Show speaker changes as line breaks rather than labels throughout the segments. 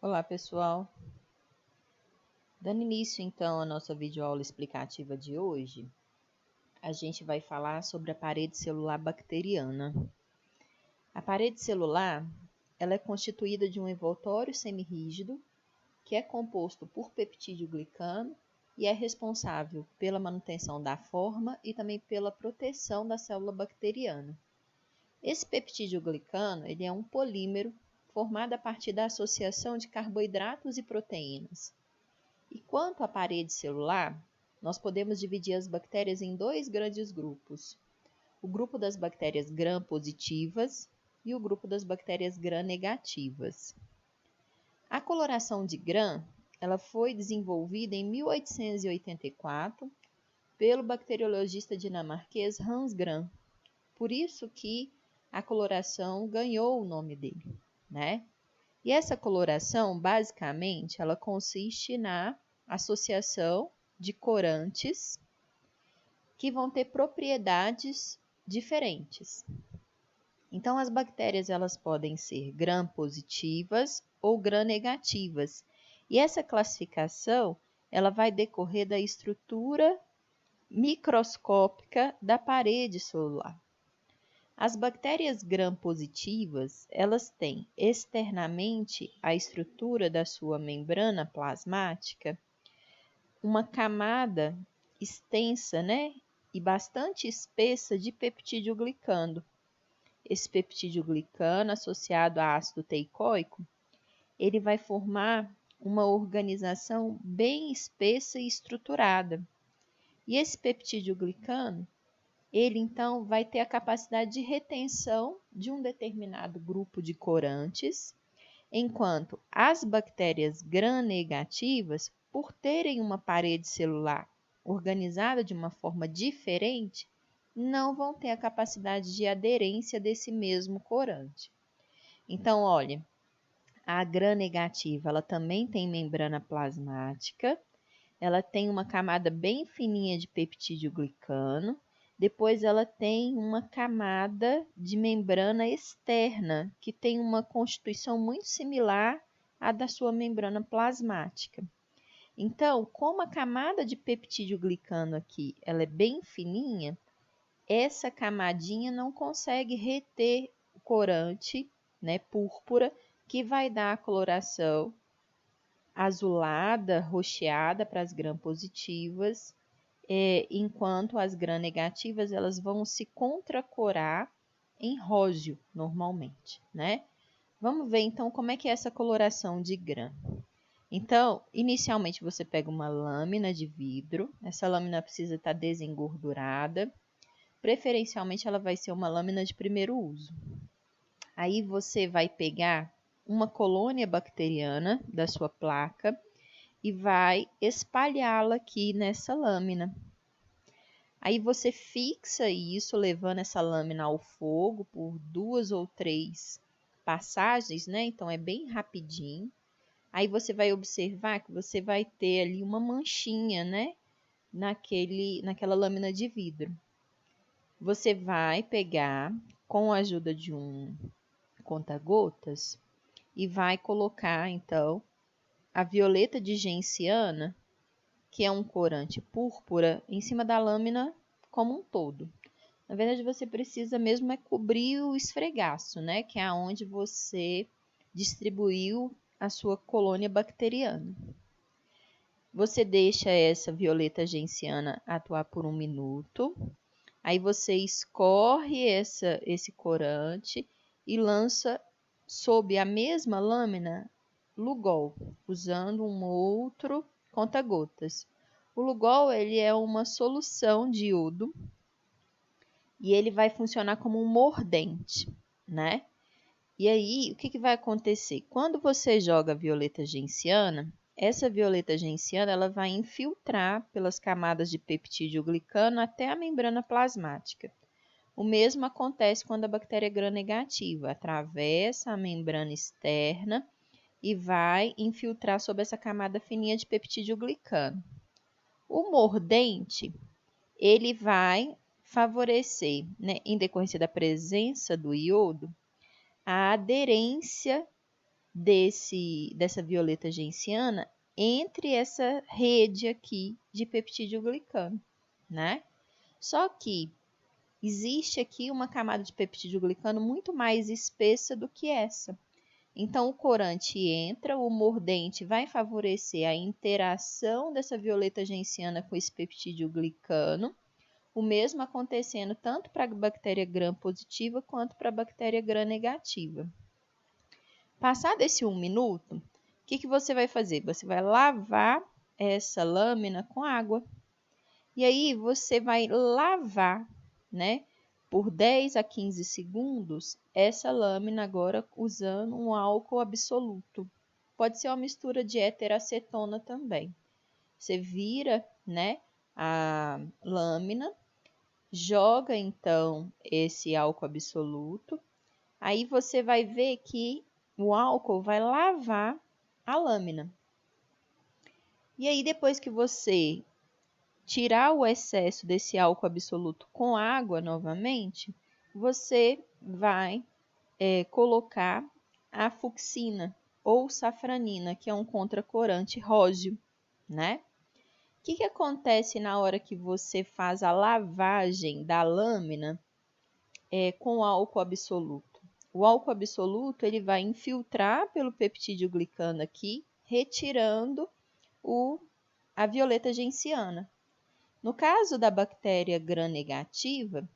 Olá, pessoal! Dando início, então, à nossa videoaula explicativa de hoje, a gente vai falar sobre a parede celular bacteriana. A parede celular, ela é constituída de um envoltório semirrígido, que é composto por peptídeo glicano e é responsável pela manutenção da forma e também pela proteção da célula bacteriana. Esse peptídeo glicano, ele é um polímero formado a partir da associação de carboidratos e proteínas. E quanto à parede celular, nós podemos dividir as bactérias em dois grandes grupos. O grupo das bactérias gram-positivas e o grupo das bactérias gram-negativas. A coloração de gram, ela foi desenvolvida em 1884 pelo bacteriologista dinamarquês Hans Gram. Por isso que a coloração ganhou o nome dele, né? E essa coloração, basicamente, ela consiste na associação de corantes que vão ter propriedades diferentes. Então, as bactérias elas podem ser gram-positivas ou gram-negativas. E essa classificação ela vai decorrer da estrutura microscópica da parede celular. As bactérias gram-positivas, elas têm externamente a estrutura da sua membrana plasmática, uma camada extensa, né, e bastante espessa de peptídeo glicano. Esse peptídeo glicano, associado a ácido teicoico, ele vai formar uma organização bem espessa e estruturada. E esse peptídeo glicano, ele então vai ter a capacidade de retenção de um determinado grupo de corantes, enquanto as bactérias gram-negativas, por terem uma parede celular organizada de uma forma diferente, não vão ter a capacidade de aderência desse mesmo corante. Então, olha, a gram-negativa, ela também tem membrana plasmática, ela tem uma camada bem fininha de peptídeo glicano, depois ela tem uma camada de membrana externa, que tem uma constituição muito similar à da sua membrana plasmática. Então, como a camada de peptídeo glicano aqui ela é bem fininha, essa camadinha não consegue reter o corante, né, púrpura, que vai dar a coloração azulada, roxeada para as gram-positivas, enquanto as gram-negativas elas vão se contracorar em róseo normalmente, né? Vamos ver então como é que é essa coloração de gram. Então, inicialmente você pega uma lâmina de vidro, essa lâmina precisa estar desengordurada, preferencialmente ela vai ser uma lâmina de primeiro uso. Aí você vai pegar uma colônia bacteriana da sua placa e vai espalhá-la aqui nessa lâmina. Aí você fixa isso, levando essa lâmina ao fogo por 2 ou 3 passagens, né? Então, é bem rapidinho. Aí você vai observar que você vai ter ali uma manchinha, né? Naquela lâmina de vidro. Você vai pegar, com a ajuda de um conta-gotas, e vai colocar, então, a violeta de genciana, que é um corante púrpura, em cima da lâmina como um todo. Na verdade, você precisa mesmo é cobrir o esfregaço, né? Que é onde você distribuiu a sua colônia bacteriana. Você deixa essa violeta genciana atuar por 1 minuto. Aí você escorre esse corante e lança sob a mesma lâmina Lugol, usando um outro conta-gotas. O Lugol ele é uma solução de iodo e ele vai funcionar como um mordente, né? E aí, o que vai acontecer? Quando você joga a violeta genciana, essa violeta genciana ela vai infiltrar pelas camadas de peptídeo glicano até a membrana plasmática. O mesmo acontece quando a bactéria é gram-negativa, atravessa a membrana externa e vai infiltrar sob essa camada fininha de peptídeo glicano. O mordente, ele vai favorecer, né, em decorrência da presença do iodo, a aderência dessa violeta genciana entre essa rede aqui de peptidoglicano, né? Só que existe aqui uma camada de peptidoglicano muito mais espessa do que essa. Então, o corante entra, o mordente vai favorecer a interação dessa violeta genciana com esse peptidoglicano, o mesmo acontecendo tanto para a bactéria gram positiva quanto para a bactéria gram negativa. Passado esse 1 minuto, o que você vai fazer? Você vai lavar essa lâmina com água. E aí você vai lavar, né, por 10 a 15 segundos, essa lâmina agora usando um álcool absoluto. Pode ser uma mistura de éter acetona também. Você vira, né, a lâmina, joga então esse álcool absoluto. Aí você vai ver que o álcool vai lavar a lâmina. E aí depois que você tirar o excesso desse álcool absoluto com água novamente, você vai colocar a fucsina ou safranina, que é um contracorante róseo, né? O que acontece na hora que você faz a lavagem da lâmina com álcool absoluto? O álcool absoluto ele vai infiltrar pelo peptidoglicano aqui, retirando a violeta genciana. No caso da bactéria gram-negativa,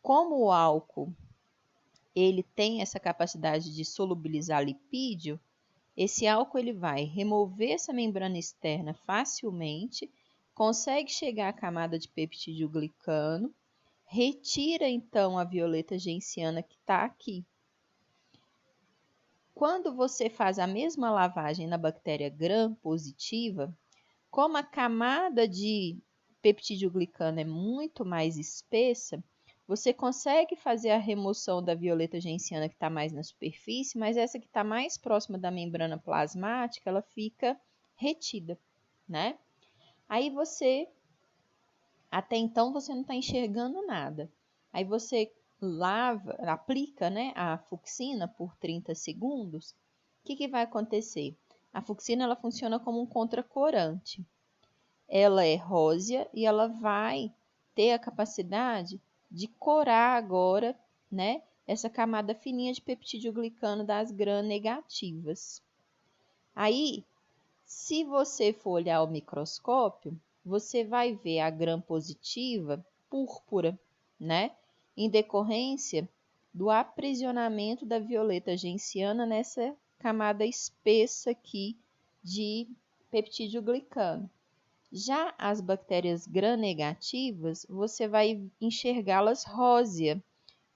como o álcool ele tem essa capacidade de solubilizar lipídio, esse álcool ele vai remover essa membrana externa facilmente, consegue chegar à camada de peptidoglicano, retira então a violeta genciana que está aqui. Quando você faz a mesma lavagem na bactéria gram positiva, como a camada de peptidoglicano é muito mais espessa, você consegue fazer a remoção da violeta genciana que está mais na superfície, mas essa que está mais próxima da membrana plasmática, ela fica retida, né? Aí você, até então, você não está enxergando nada. Aí você aplica, né, a fucsina por 30 segundos. O que vai acontecer? A fucsina ela funciona como um contracorante. Ela é rósea e ela vai ter a capacidade de corar agora, né, essa camada fininha de peptidoglicano das gram-negativas. Aí, se você for olhar ao microscópio, você vai ver a gram-positiva púrpura, né, em decorrência do aprisionamento da violeta genciana nessa camada espessa aqui de peptidoglicano. Já as bactérias gram-negativas, você vai enxergá-las rósea.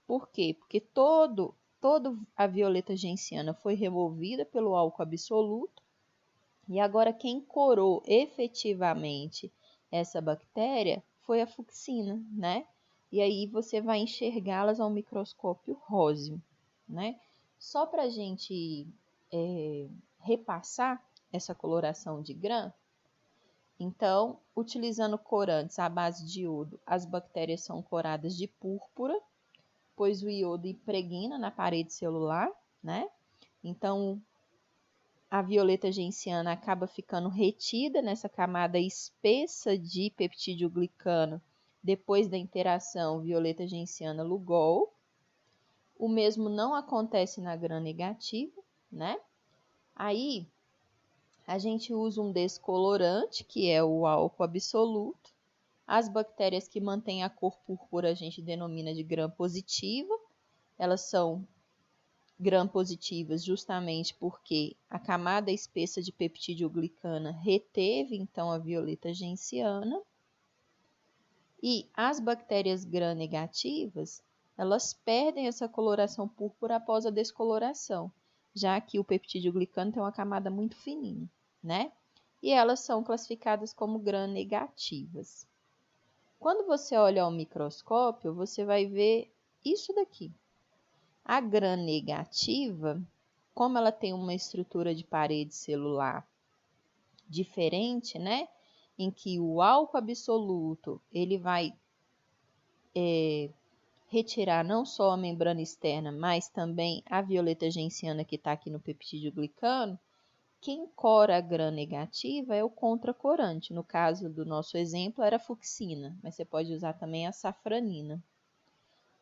Por quê? Porque toda a violeta genciana foi removida pelo álcool absoluto e agora quem corou efetivamente essa bactéria foi a fucsina, né? E aí você vai enxergá-las ao microscópio róseo, né? Só para a gente repassar essa coloração de gram, então, utilizando corantes à base de iodo, as bactérias são coradas de púrpura, pois o iodo impregna na parede celular, né? Então, a violeta genciana acaba ficando retida nessa camada espessa de peptidoglicano depois da interação violeta genciana-Lugol. O mesmo não acontece na gram-negativa, né? Aí, a gente usa um descolorante, que é o álcool absoluto. As bactérias que mantêm a cor púrpura a gente denomina de gram-positiva. Elas são gram-positivas justamente porque a camada espessa de peptidoglicana reteve então a violeta genciana. E as bactérias gram-negativas, elas perdem essa coloração púrpura após a descoloração, já que o peptidoglicano tem uma camada muito fininha, né? E elas são classificadas como gram-negativas. Quando você olha ao microscópio, você vai ver isso daqui. A gram-negativa, como ela tem uma estrutura de parede celular diferente, né? Em que o álcool absoluto ele vai retirar não só a membrana externa, mas também a violeta genciana que está aqui no peptídeo glicano, quem cora a gram-negativa é o contracorante. No caso do nosso exemplo, era a fucsina, mas você pode usar também a safranina.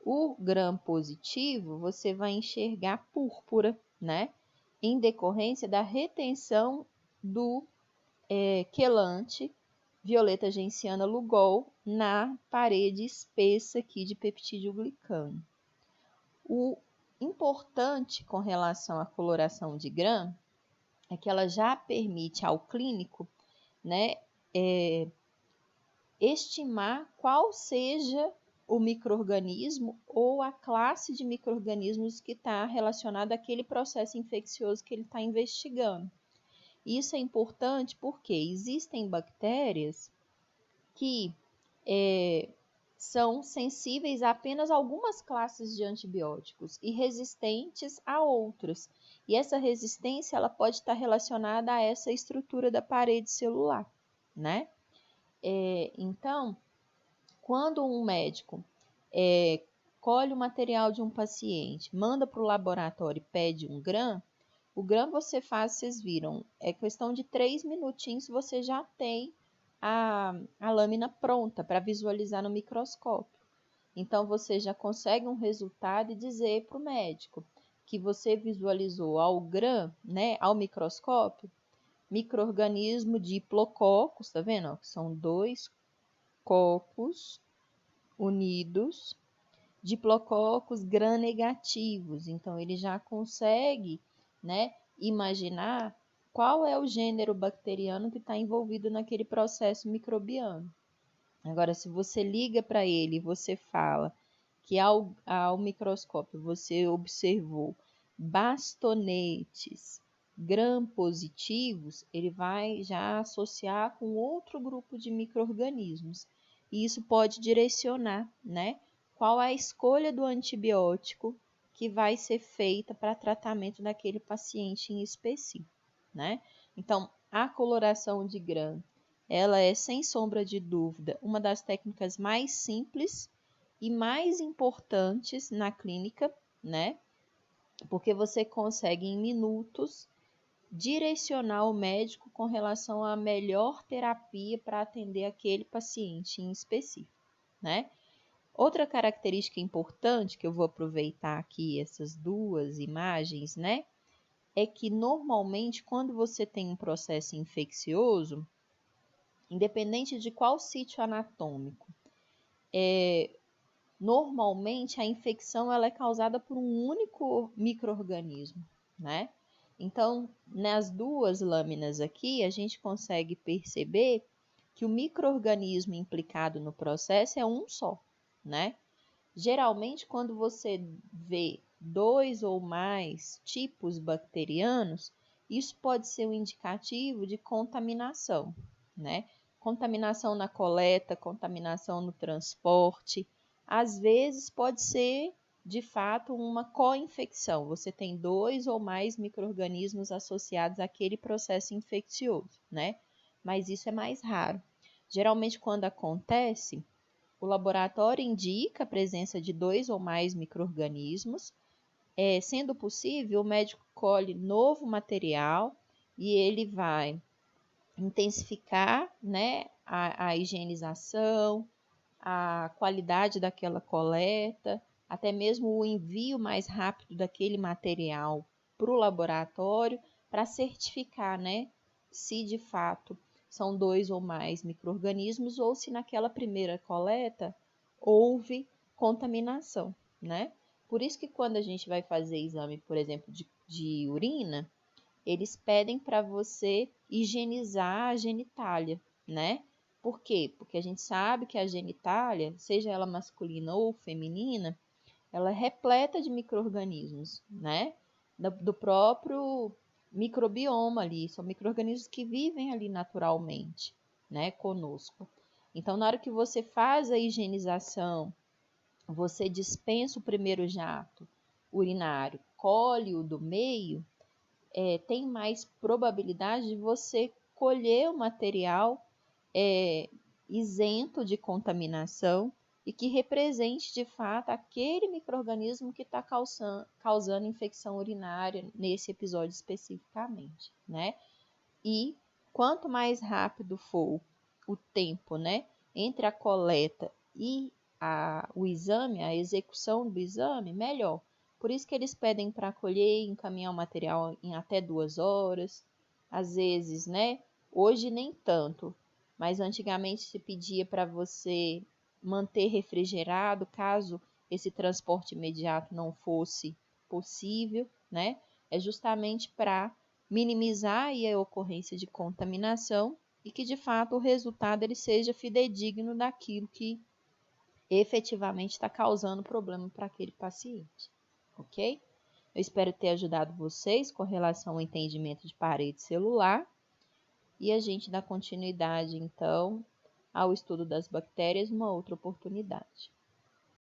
O gram-positivo, você vai enxergar púrpura, né? Em decorrência da retenção do quelante violeta genciana Lugol na parede espessa aqui de peptídeo glicano. O importante com relação à coloração de gram é que ela já permite ao clínico, né, estimar qual seja o micro-organismo ou a classe de micro-organismos que está relacionado àquele processo infeccioso que ele está investigando. Isso é importante porque existem bactérias que são sensíveis a apenas algumas classes de antibióticos e resistentes a outras. E essa resistência ela pode estar relacionada a essa estrutura da parede celular, né? Então, quando um médico colhe o material de um paciente, manda para o laboratório e pede um gram, o gram você faz, vocês viram, é questão de 3 minutinhos você já tem a lâmina pronta para visualizar no microscópio. Então, você já consegue um resultado e dizer para o médico que você visualizou ao gram, né, ao microscópio, micro-organismo diplococos, tá vendo? Que são 2 cocos unidos, diplococos gram-negativos. Então, ele já consegue, né, imaginar qual é o gênero bacteriano que está envolvido naquele processo microbiano. Agora, se você liga para ele e você fala que ao microscópio você observou bastonetes gram-positivos, ele vai já associar com outro grupo de micro-organismos. E isso pode direcionar, né, qual é a escolha do antibiótico que vai ser feita para tratamento daquele paciente em específico, né? Então, a coloração de gram, ela é, sem sombra de dúvida, uma das técnicas mais simples e mais importantes na clínica, né? Porque você consegue em minutos direcionar o médico com relação à melhor terapia para atender aquele paciente em específico, né? Outra característica importante que eu vou aproveitar aqui essas duas imagens, né? É que normalmente quando você tem um processo infeccioso, independente de qual sítio anatômico, normalmente a infecção ela é causada por um único micro-organismo, né? Então, nas duas lâminas aqui, a gente consegue perceber que o micro-organismo implicado no processo é um só, né? Geralmente, quando você vê 2 ou mais tipos bacterianos, isso pode ser um indicativo de contaminação, né? Contaminação na coleta, contaminação no transporte. Às vezes pode ser, de fato, uma co-infecção. Você tem 2 ou mais micro-organismos associados àquele processo infeccioso, né? Mas isso é mais raro. Geralmente, quando acontece, o laboratório indica a presença de 2 ou mais micro-organismos. Sendo possível, o médico colhe novo material e ele vai intensificar, né, a higienização, a qualidade daquela coleta, até mesmo o envio mais rápido daquele material para o laboratório para certificar, né, se de fato são 2 ou mais micro-organismos ou se naquela primeira coleta houve contaminação, né? Por isso que quando a gente vai fazer exame, por exemplo, de urina, eles pedem para você higienizar a genitália, né? Por quê? Porque a gente sabe que a genitália, seja ela masculina ou feminina, ela é repleta de micro-organismos, né? Do próprio microbioma ali, são micro-organismos que vivem ali naturalmente, né, conosco. Então, na hora que você faz a higienização, você dispensa o primeiro jato urinário, colhe o do meio, tem mais probabilidade de você colher o material isento de contaminação e que represente de fato aquele micro-organismo que está causando infecção urinária nesse episódio especificamente, né? E quanto mais rápido for o tempo, né, entre a coleta e o exame, a execução do exame, melhor. Por isso que eles pedem para colher e encaminhar o material em até 2 horas. Às vezes, né? Hoje nem tanto, mas antigamente se pedia para você manter refrigerado caso esse transporte imediato não fosse possível, né? É justamente para minimizar aí a ocorrência de contaminação e que de fato o resultado ele seja fidedigno daquilo que efetivamente está causando problema para aquele paciente, ok? Eu espero ter ajudado vocês com relação ao entendimento de parede celular e a gente dá continuidade então ao estudo das bactérias numa outra oportunidade.